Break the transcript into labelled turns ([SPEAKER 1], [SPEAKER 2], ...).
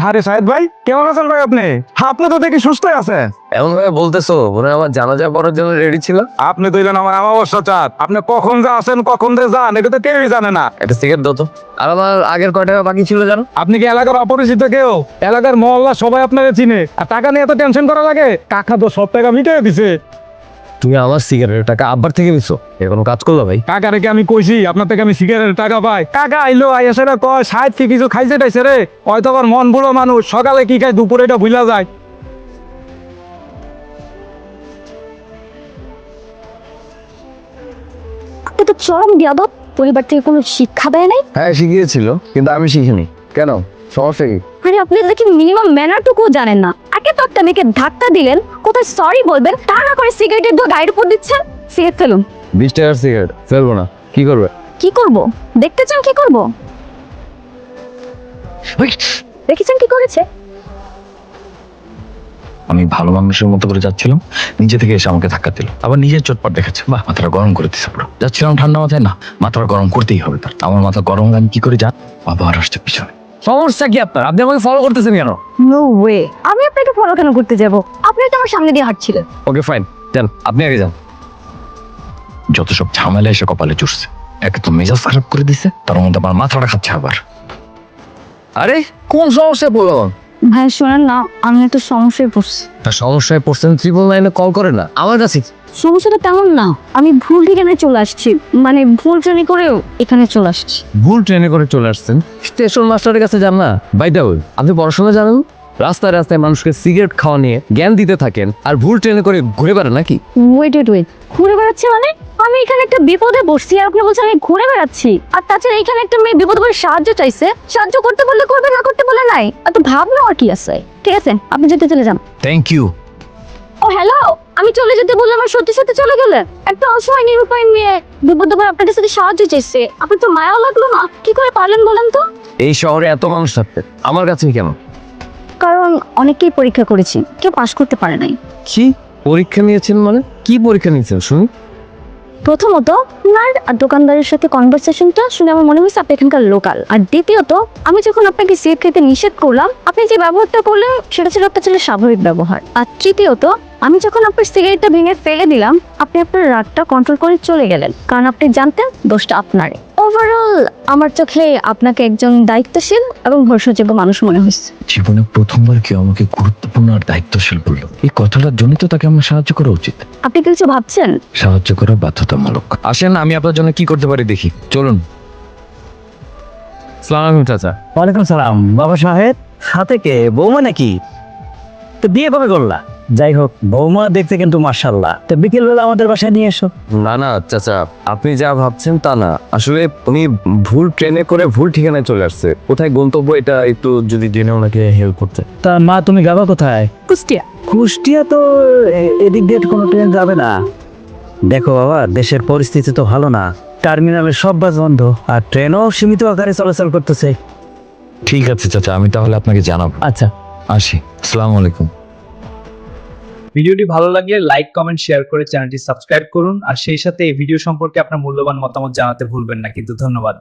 [SPEAKER 1] আরে সাহেদ ভাই কেমন আছেন ভাই আপনি? আপনি তো দেখি সুস্থই আছেন।
[SPEAKER 2] এমন ভাবে বলতেছো মনে হয় আমার জানাজা পড়ার জন্য রেডি ছিল।
[SPEAKER 1] আপনি তো এলেন আমার অমাবস্যা চাঁদ। আপনি কখন যে আসেন কখন যে যান এটা তো কেউই জানে না।
[SPEAKER 2] একটা সিগারেট দাও তো। আর আমার আগের কয় টাকা বাকি ছিল জানো?
[SPEAKER 1] আপনি কি এলাকার অপরিচিত কেউ? এলাকার মহল্লা সবাই আপনাকে চিনে। আর টাকা নিয়ে এত টেনশন করা লাগে? কাকা তো সব টাকা মিটিয়ে দিছে।
[SPEAKER 2] তুমি আমার সিগারেটের টাকা আব্বার থেকে নিছো, এর কোনো কাজ করলো ভাই?
[SPEAKER 1] কাকা রেখে আমি কইছি আপনার থেকে আমি সিগারেটের টাকা পাই। কাকা আইলো আইসে রে কয় সাহেব কি কিছু খাইছে টাইছে রে। হয়তো আবার মন বুড়ো মানুষ, সকালে কি খায় দুপুরে এটা ভুলা যায়।
[SPEAKER 3] আপনি তো চরম বিয়াদব। পরিবার থেকে কোনো শিক্ষা দেয় নাই।
[SPEAKER 2] হ্যাঁ শিখিয়েছিল, কিন্তু আমি শিখিনি। কেন, সমস্যা কি?
[SPEAKER 3] আরে আপনি দেখি মিনিমাম ম্যানারটুকুও জানেন না। আগে তো একটা মেয়েকে ধাক্কা দিলেন, কোথায় সরি বলবেন তা না করে সিগারেটের ধোঁয়া গায়ের উপর দিচ্ছেন। সিগারেট ফেলুন।
[SPEAKER 2] 20 টাকার সিগারেট ফেলবো না, কি করবে?
[SPEAKER 3] কি করব? দেখতে চান কি করব? দেখেছেন কি করেছে?
[SPEAKER 4] আমি ভালো মানুষের মতো করে যাচ্ছিলাম, নিজে থেকে এসে আমাকে ধাক্কা দিল, আবার নিজের চোটপাট দেখাচ্ছে। বাহ, মাথাটা গরম করে দিচ্ছে পুরো। যাচ্ছিলাম ঠান্ডা মাথায়, না মাথাটা গরম করতেই হবে তার। আমার মাথা গরম হলে আমি কি করে যান, আবার আসছে পিছনে।
[SPEAKER 2] সমস্যা কি আপনার? আপনি আমাকে ফলো করতেছেন কেন?
[SPEAKER 3] নো ওয়ে, আমি আপনাকে ফলো কেন করতে যাব? আপনি তো আমার সামনে দিয়ে হাঁটছিলেন।
[SPEAKER 2] ওকে ফাইন, যান আপনি আগে যান।
[SPEAKER 4] যত সব ঝামেলা এসে কপালে চুষছে, একে তো মেজাজ খারাপ করে দিছে, তার মধ্যে আমার মাথাটা খাচ্ছে আবার।
[SPEAKER 2] আরে কোন সমস্যায় পড়লাম?
[SPEAKER 3] ভাই শোনেন না, আমি একটা সমস্যায় পড়ছি।
[SPEAKER 2] তার সমস্যায় পড়ছেন 999 কল করে না আমার কাছে।
[SPEAKER 3] সমস্যাটা তেমন না, আমি ভুল ঠিকানায় চলে আসছি। মানে ভুল ট্রেনে করেও এখানে চলে আসছি।
[SPEAKER 2] ভুল ট্রেনে করে চলে আসছেন? স্টেশন মাস্টারের কাছে যান না। বাই দ্য ওয়ে, আপনি পড়াশোনা জানেন? রাস্তায় রাস্তায় মানুষকে সিগারেট খাওয়া নিয়ে জ্ঞান দিতে থাকেন, আর ভুল ট্রেনে করে ঘুরে বেড়ান নাকি?
[SPEAKER 3] ওয়েট, ঘুরে বেড়াচ্ছি মানে? আমি এখানে একটা বিপদে বসছি আর আপনি বলছেন আমি ঘুরে বেড়াচ্ছি। আর তাছাড়া এখানে একটা মেয়ে বিপদে পড়ে সাহায্য চাইছে, সাহায্য করতে বললে করবে, না করতে বলে নাই। এত ভাবনা আর কি আছে? ঠিক আছে, আপনি যেতে চলে যান।
[SPEAKER 4] Thank you.
[SPEAKER 3] ও হ্যালো, আমি চলে যেতে বললাম আর সত্যি সত্যি চলে গেলেন। একটা অসহায় নিরুপায় মেয়ে বিপদে পড়ে আপনার কাছে সাহায্য চাইছে, আপনার তো মায়াও লাগলো না। কি করে পারলেন বলেন তো?
[SPEAKER 2] এই শহরে এত মানুষ থাকতে আমার কাছে কেন?
[SPEAKER 3] কারণ অনেকেই পরীক্ষা করেছি, কেউ পাশ করতে পারে নাই।
[SPEAKER 2] কি পরীক্ষা নিয়েছেন? মানে কি পরীক্ষা নিয়েছেন শুনি?
[SPEAKER 3] প্রথমত আপনার আর দোকানদারের সাথে কনভারসেশনটা শুনে আমার মনে হয়েছে আপনি এখানকার লোকাল। আর দ্বিতীয়ত আমি যখন আপনাকে সিগারেট খেতে নিষেধ করলাম, আপনি যে ব্যবহারটা করলেন সেটা ছিল একটা ছেলের স্বাভাবিক ব্যবহার। আর তৃতীয়ত আমি যখন আপনার সিগারেটটা ভেঙে ফেলে দিলাম, আপনি আপনার রাগটা কন্ট্রোল করে চলে গেলেন, কারণ আপনি জানতেন দোষটা আপনারই। ওভারঅল আমার চোখে আপনাকে একজন দায়িত্বশীল এবং ভরসাযোগ্য মানুষ মনে হয়েছে।
[SPEAKER 4] জীবনে প্রথমবার কেউ আমাকে গুরুত্বপূর্ণ আর দায়িত্বশীল বললো। এই কথাটার জন্যই তো তাকে আমার সাহায্য করা উচিত।
[SPEAKER 3] আপনি কি কিছু ভাবছেন?
[SPEAKER 4] সাহায্য করা বাধ্যতামূলক।
[SPEAKER 2] আসেন আমি আপনার জন্য কি করতে পারি দেখি, চলুন। সালাম আলাইকুম চাচা।
[SPEAKER 5] ওয়ালাইকুম সালাম। বাবা সাহেব, সাথে কে? বৌমা নাকি? তো বিয়ে কবে করলা? যাই হোক, বৌমা দেখতে কিন্তু মাশাআল্লাহ। তো বিকেল বেলা আমাদের বাসায় নিয়ে এসো।
[SPEAKER 2] না না চাচা, আপনি যা ভাবছেন তা না। আসলে উনি ভুল ট্রেনে করে ভুল ঠিকানায় চলে আসছে। কোথায় গন্তব্য এটা একটু যদি জেনে ওনাকে হেল্প করতে।
[SPEAKER 5] তা মা, তুমি যাবা কোথায়?
[SPEAKER 3] কুষ্টিয়া।
[SPEAKER 5] কুষ্টিয়া তো এদিক দিয়ে কোনো ট্রেন যাবে না। দেখো বাবা, দেশের পরিস্থিতি তো ভালো না। টার্মিনালের সব বাস বন্ধ, আর ট্রেনও সীমিত আকারে চলাচল করতেছে।
[SPEAKER 4] ঠিক আছে চাচা, আমি তাহলে আপনাকে জানাবো।
[SPEAKER 5] আচ্ছা,
[SPEAKER 4] আসি। আসসালামু আলাইকুম।
[SPEAKER 6] ভিডিওটি ভালো লাগলে লাইক, কমেন্ট, শেয়ার করে চ্যানেলটি সাবস্ক্রাইব করুন। আর সেই সাথে এই ভিডিও সম্পর্কে আপনার মূল্যবান মতামত জানাতে ভুলবেন না কিন্তু। ধন্যবাদ।